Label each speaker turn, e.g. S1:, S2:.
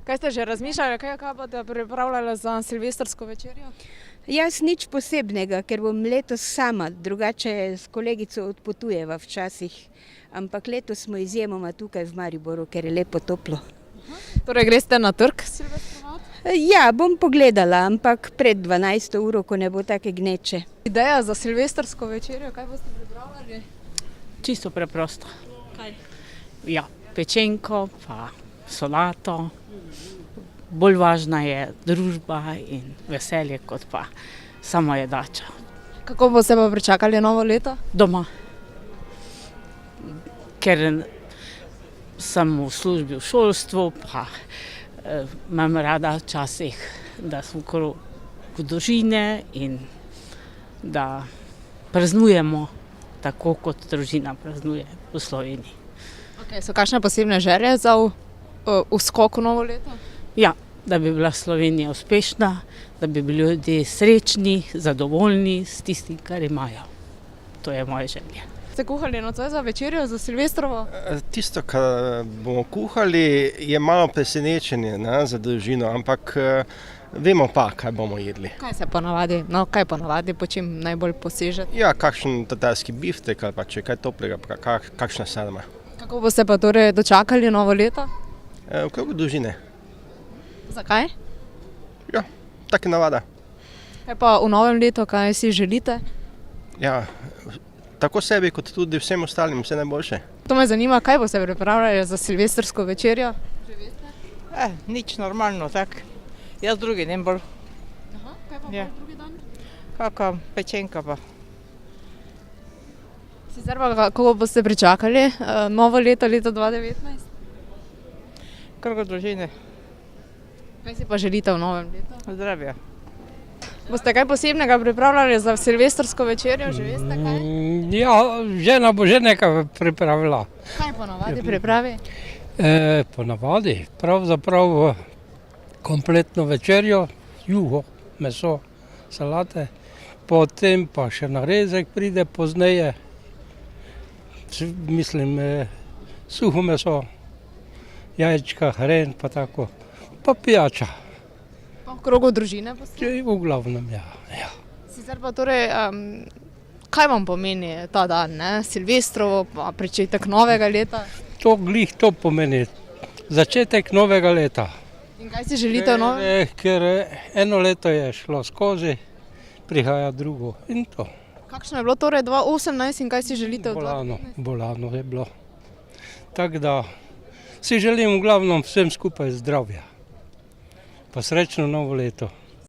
S1: Kaj ste že razmišljali, kaj boste pripravljali za silvestrsko večerjo?
S2: Jaz nič posebnega, ker bom letos sama, drugače s kolegico odpotujeva včasih. Ampak letos smo izjemoma tukaj v Mariboru, ker je lepo toplo.
S1: Torej greste na trg silvestrovat?
S2: Ja, bom pogledala, ampak pred 12. uro, ko ne bo take gneče.
S1: Ideja za silvestrsko večerjo, kaj boste pripravljali?
S3: Čisto preprosto.
S1: Kaj?
S3: Ja, pečenko pa solato. Bolj važna je družba in veselje kot pa sama jedača.
S1: Kako boste pa pričakali novo leto?
S3: Doma. Ker sem v službi v šolstvu, pa imam rada včasih, da sem v družine in da praznujemo tako, kot družina praznuje v Sloveniji.
S1: Okay, so kakšne posebne želje za skok v novo leto?
S3: Ja, da bi bila Slovenija uspešna, da bi bili ljudje srečni, zadovoljni s tistim, kar imajo. To je moje želje.
S1: Ste kuhali nocoj za večerjo, za silvestrovo?
S4: Tisto, kar bomo kuhali, je malo presenečenje za družino, ampak vemo pa, kaj bomo jedli.
S1: Kaj se ponavadi, po čem najbolj posežete?
S4: Ja, kakšen tatarski biftek ali pa če kaj toplega, kakšna sarma.
S1: Kako boste pa torej dočakali novo leto?
S4: V krogu družine.
S1: Zakaj?
S4: Ja, tak je navada.
S1: Kaj pa v novem letu, kaj si želite?
S4: Ja, tako sebi kot tudi vsem ostalim, vse najboljše.
S1: To me zanima, kaj boste pripravljali za silvestrsko večerjo?
S5: Nič normalno, tak. Jaz drugi dan bolj.
S1: Aha, kaj pa
S5: Ja.
S1: drugi dan?
S5: Kakva pečenka pa.
S1: Sicer pa kako boste pričakali novo leto, leto 2019?
S5: Krogo družine,
S1: Kaj si pa želite v novem letu?
S5: zdravja.
S1: Boste kaj posebnega pripravljali za silvestrsko večerjo, že veste kaj?
S6: Ja, žena bo že nekaj pripravila.
S1: Kaj ponavadi pripravi?
S6: Ponavadi, pravzaprav kompletno večerjo, juho, meso, salate, potem pa še narezek pride pozneje, mislim, suho meso, jajčka, hren pa tako, pa pijača.
S1: Pa v krogu družine boste?
S6: V glavnem, ja.
S1: Sicer pa torej, kaj vam pomeni ta dan, Silvestrovo, pa pričetek novega leta?
S6: To glih to pomeni, začetek novega leta.
S1: In kaj si želite v novem?
S6: Ker eno leto je šlo skozi, prihaja drugo in to.
S1: Kakšno je bilo torej 2018 in kaj si želite v 2019?
S6: Bolano je bilo. Tako da si želim v glavnem vsem skupaj zdravja. Pa srečno novo leto.